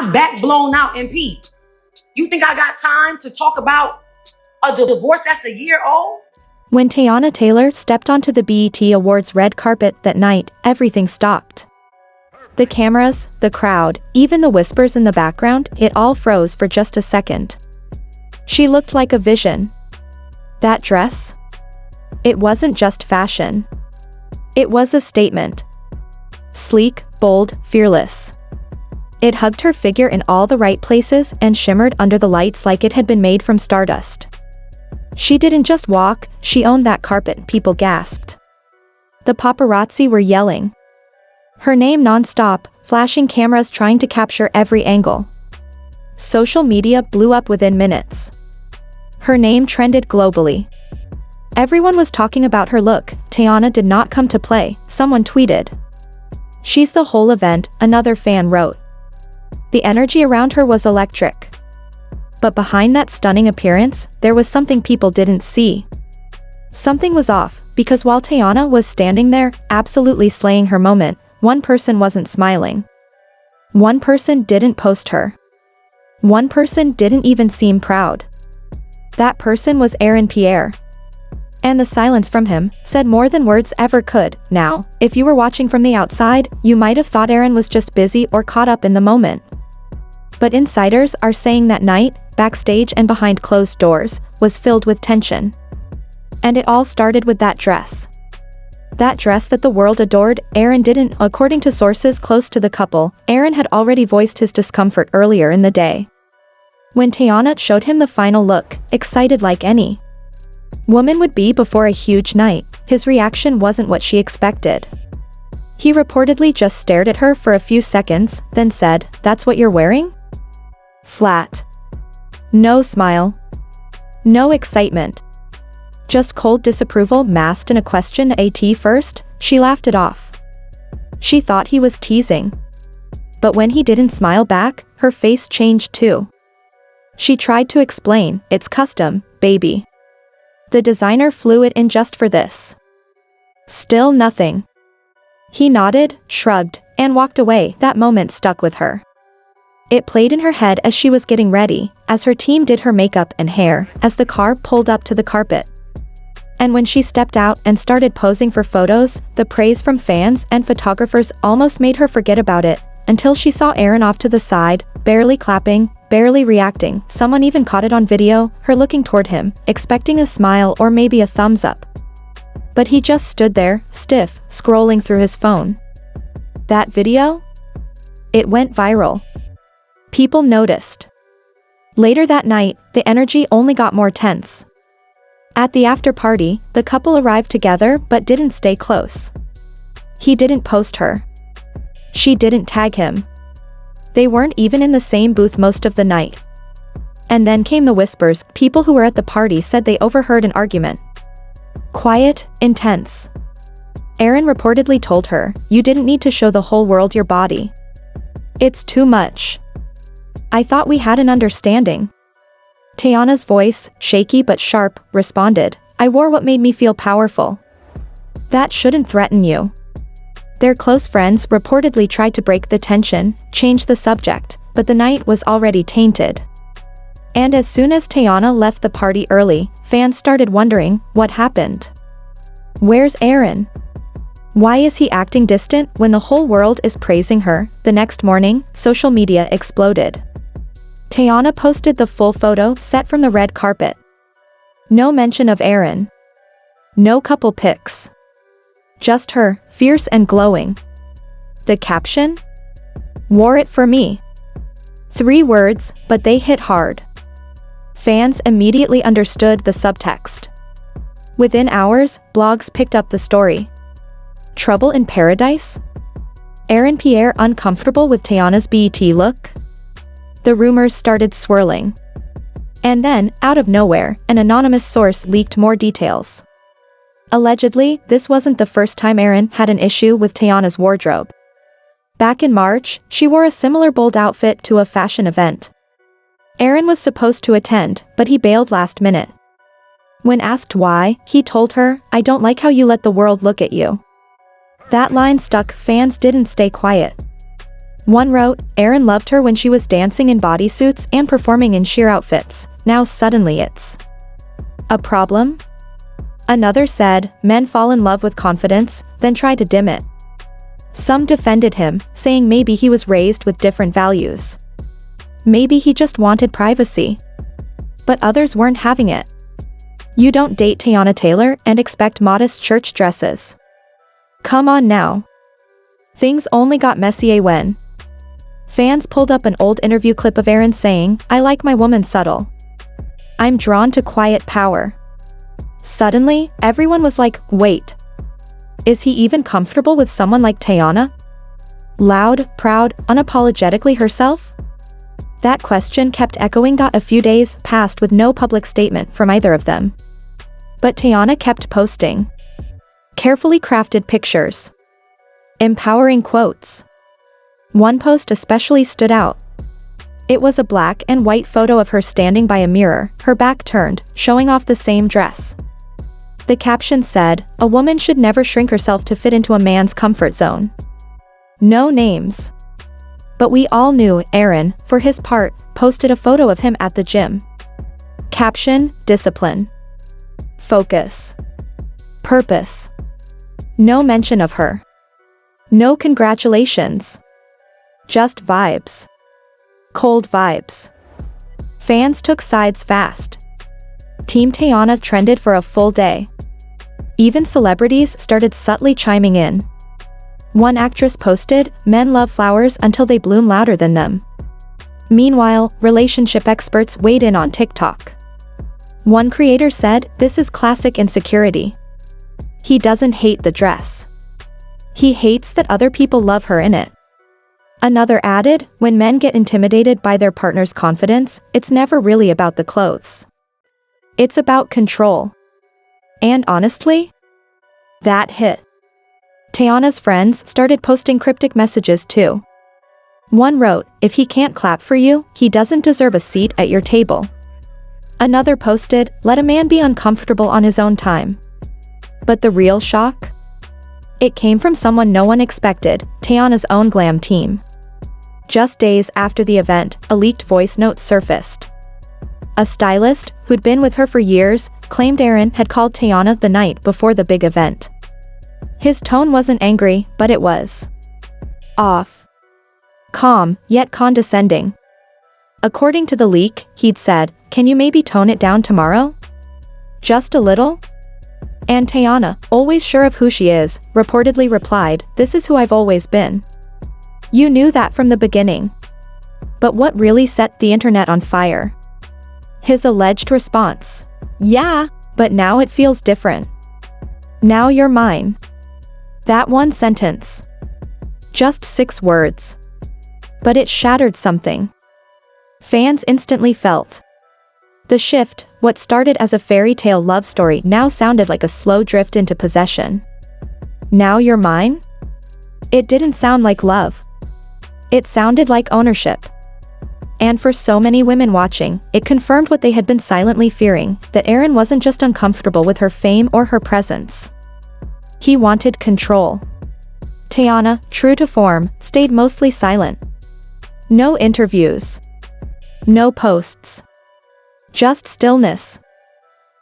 my back blown out in peace. You think I got time to talk about a divorce that's a year old? When Teyana Taylor stepped onto the BET Awards red carpet that night, everything stopped. The cameras, the crowd, even the whispers in the background, it all froze for just a second. She looked like a vision. That dress? It wasn't just fashion. It was a statement. Sleek, bold, fearless. It hugged her figure in all the right places and shimmered under the lights like it had been made from stardust. She didn't just walk, she owned that carpet, people gasped. The paparazzi were yelling her name non-stop, flashing cameras trying to capture every angle. Social media blew up within minutes. Her name trended globally. Everyone was talking about her look. Teyana did not come to play, someone tweeted. She's the whole event, another fan wrote. The energy around her was electric. But behind that stunning appearance, there was something people didn't see. Something was off, because while Teyana was standing there, absolutely slaying her moment, one person wasn't smiling. One person didn't post her. One person didn't even seem proud. That person was Aaron Pierre. And the silence from him said more than words ever could. Now, if you were watching from the outside, you might have thought Aaron was just busy or caught up in the moment. But insiders are saying that night, backstage and behind closed doors, was filled with tension. And it all started with that dress. That dress that the world adored. Aaron didn't. According to sources close to the couple, Aaron had already voiced his discomfort earlier in the day. When Teyana showed him the final look, excited like any woman would be before a huge night, his reaction wasn't what she expected. He reportedly just stared at her for a few seconds, then said, "That's what you're wearing?" Flat. No smile. No excitement. Just cold disapproval masked in a question. At first, she laughed it off. She thought he was teasing. But when he didn't smile back, her face changed too. She tried to explain, "It's custom, baby. The designer flew it in just for this." Still nothing. He nodded, shrugged, and walked away. That moment stuck with her. It played in her head as she was getting ready, as her team did her makeup and hair, as the car pulled up to the carpet. And when she stepped out and started posing for photos, the praise from fans and photographers almost made her forget about it, until she saw Aaron off to the side, barely clapping, barely reacting. Someone even caught it on video, her looking toward him, expecting a smile or maybe a thumbs up. But he just stood there, stiff, scrolling through his phone. That video? It went viral. People noticed. Later that night, the energy only got more tense. At the after party, the couple arrived together but didn't stay close. He didn't post her. She didn't tag him. They weren't even in the same booth most of the night. And then came the whispers. People who were at the party said they overheard an argument. Quiet, intense. Aaron reportedly told her, "You didn't need to show the whole world your body. It's too much. I thought we had an understanding." Teyana's voice, shaky but sharp, responded, "I wore what made me feel powerful. That shouldn't threaten you." Their close friends reportedly tried to break the tension, change the subject, but the night was already tainted. And as soon as Teyana left the party early, fans started wondering, what happened? Where's Aaron? Why is he acting distant when the whole world is praising her? The next morning, social media exploded. Teyana posted the full photo set from the red carpet. No mention of Aaron. No couple pics. Just her, fierce and glowing. The caption? "Wore it for me." 3 words, but they hit hard. Fans immediately understood the subtext. Within hours, blogs picked up the story. Trouble in paradise? Aaron Pierre uncomfortable with Teyana's BET look? The rumors started swirling. And then, out of nowhere, an anonymous source leaked more details. Allegedly, this wasn't the first time Aaron had an issue with Teyana's wardrobe. Back in March, she wore a similar bold outfit to a fashion event. Aaron was supposed to attend, but he bailed last minute. When asked why, he told her, "I don't like how you let the world look at you." That line stuck. Fans didn't stay quiet. One wrote, Aaron loved her when she was dancing in bodysuits and performing in sheer outfits, now suddenly it's a problem? Another said, men fall in love with confidence, then try to dim it. Some defended him, saying maybe he was raised with different values. Maybe he just wanted privacy. But others weren't having it. You don't date Teyana Taylor and expect modest church dresses. Come on now. Things only got messier when fans pulled up an old interview clip of Aaron saying, I like my woman subtle. I'm drawn to quiet power. Suddenly, everyone was like, wait. Is he even comfortable with someone like Teyana? Loud, proud, unapologetically herself? That question kept echoing. A few days passed with no public statement from either of them. But Teyana kept posting carefully crafted pictures, empowering quotes. One post especially stood out. It was a black and white photo of her standing by a mirror, her back turned, showing off the same dress. The caption said, a woman should never shrink herself to fit into a man's comfort zone. No names. But we all knew Aaron, for his part, posted a photo of him at the gym. Caption, discipline. Focus. Purpose. No mention of her. No congratulations. Just vibes. Cold vibes. Fans took sides fast. Team Teyana trended for a full day. Even celebrities started subtly chiming in. One actress posted, men love flowers until they bloom louder than them. Meanwhile, relationship experts weighed in on TikTok. One creator said, this is classic insecurity. He doesn't hate the dress. He hates that other people love her in it. Another added, when men get intimidated by their partner's confidence, it's never really about the clothes. It's about control. And honestly, that hit. Teyana's friends started posting cryptic messages too. One wrote, if he can't clap for you, he doesn't deserve a seat at your table. Another posted, let a man be uncomfortable on his own time. But the real shock? It came from someone no one expected, Teyana's own glam team. Just days after the event, a leaked voice note surfaced. A stylist, who'd been with her for years, claimed Aaron had called Teyana the night before the big event. His tone wasn't angry, but it was off. Calm, yet condescending. According to the leak, he'd said, can you maybe tone it down tomorrow? Just a little? And Teyana, always sure of who she is, reportedly replied, this is who I've always been. You knew that from the beginning. But what really set the internet on fire? His alleged response. Yeah, but now it feels different. Now you're mine. That one sentence. Just 6 words. But it shattered something. Fans instantly felt the shift. What started as a fairy tale love story now sounded like a slow drift into possession. Now you're mine? It didn't sound like love. It sounded like ownership. And for so many women watching, it confirmed what they had been silently fearing, that Aaron wasn't just uncomfortable with her fame or her presence. He wanted control. Teyana, true to form, stayed mostly silent. No interviews. No posts. Just stillness.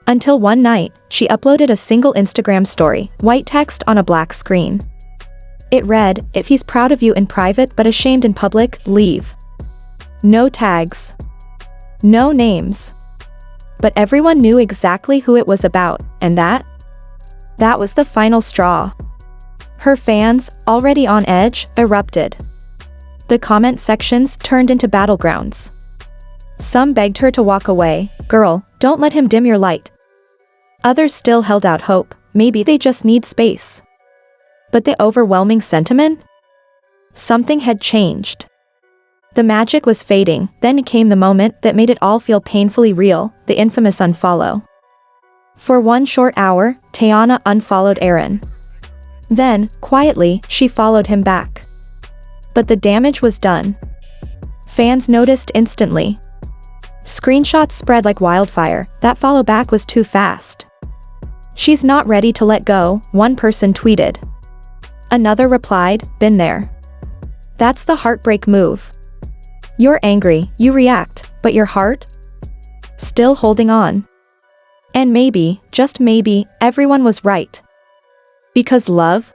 Until one night, she uploaded a single Instagram story, white text on a black screen. It read, if he's proud of you in private but ashamed in public, leave. No tags. No names. But everyone knew exactly who it was about, and that was the final straw. Her fans, already on edge, erupted. The comment sections turned into battlegrounds. Some begged her to walk away, girl, don't let him dim your light. Others still held out hope, maybe they just need space. But the overwhelming sentiment? Something had changed. The magic was fading, then came the moment that made it all feel painfully real, the infamous unfollow. For one short hour, Teyana unfollowed Aaron. Then, quietly, she followed him back. But the damage was done. Fans noticed instantly. Screenshots spread like wildfire, that follow back was too fast. She's not ready to let go, one person tweeted. Another replied, been there. That's the heartbreak move. You're angry, you react, but your heart? Still holding on. And maybe, just maybe, everyone was right. Because love?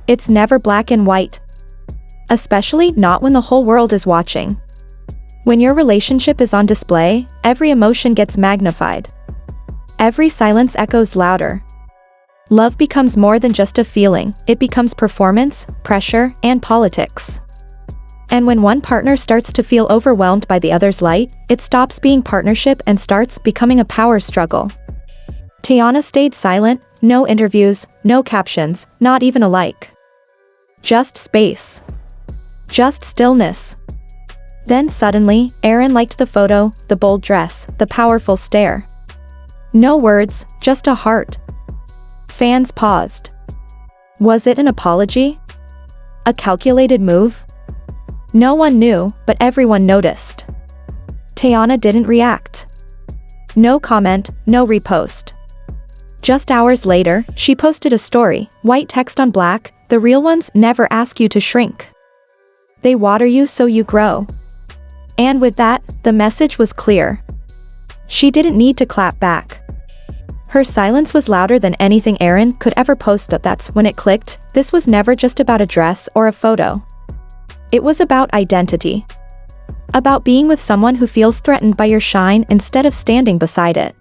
It's never black and white. Especially not when the whole world is watching. When your relationship is on display, every emotion gets magnified. Every silence echoes louder. Love becomes more than just a feeling, it becomes performance, pressure, and politics. And when one partner starts to feel overwhelmed by the other's light, it stops being partnership and starts becoming a power struggle. Teyana stayed silent, no interviews, no captions, not even a like. Just space. Just stillness. Then suddenly, Aaron liked the photo, the bold dress, the powerful stare. No words, just a heart. Fans paused. Was it an apology? A calculated move? No one knew, but everyone noticed. Teyana didn't react. No comment, no repost. Just hours later, she posted a story, white text on black, "The real ones never ask you to shrink. They water you so you grow." And with that, the message was clear. She didn't need to clap back. Her silence was louder than anything Aaron could ever post. That's when it clicked. This was never just about a dress or a photo. It was about identity. About being with someone who feels threatened by your shine instead of standing beside it.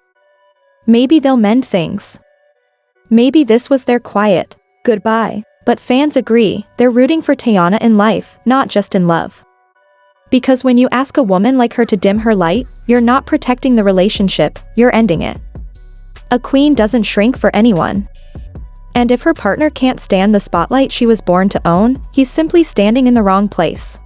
Maybe they'll mend things. Maybe this was their quiet goodbye. But fans agree, they're rooting for Teyana in life, not just in love. Because when you ask a woman like her to dim her light, you're not protecting the relationship, you're ending it. A queen doesn't shrink for anyone. And if her partner can't stand the spotlight she was born to own, he's simply standing in the wrong place.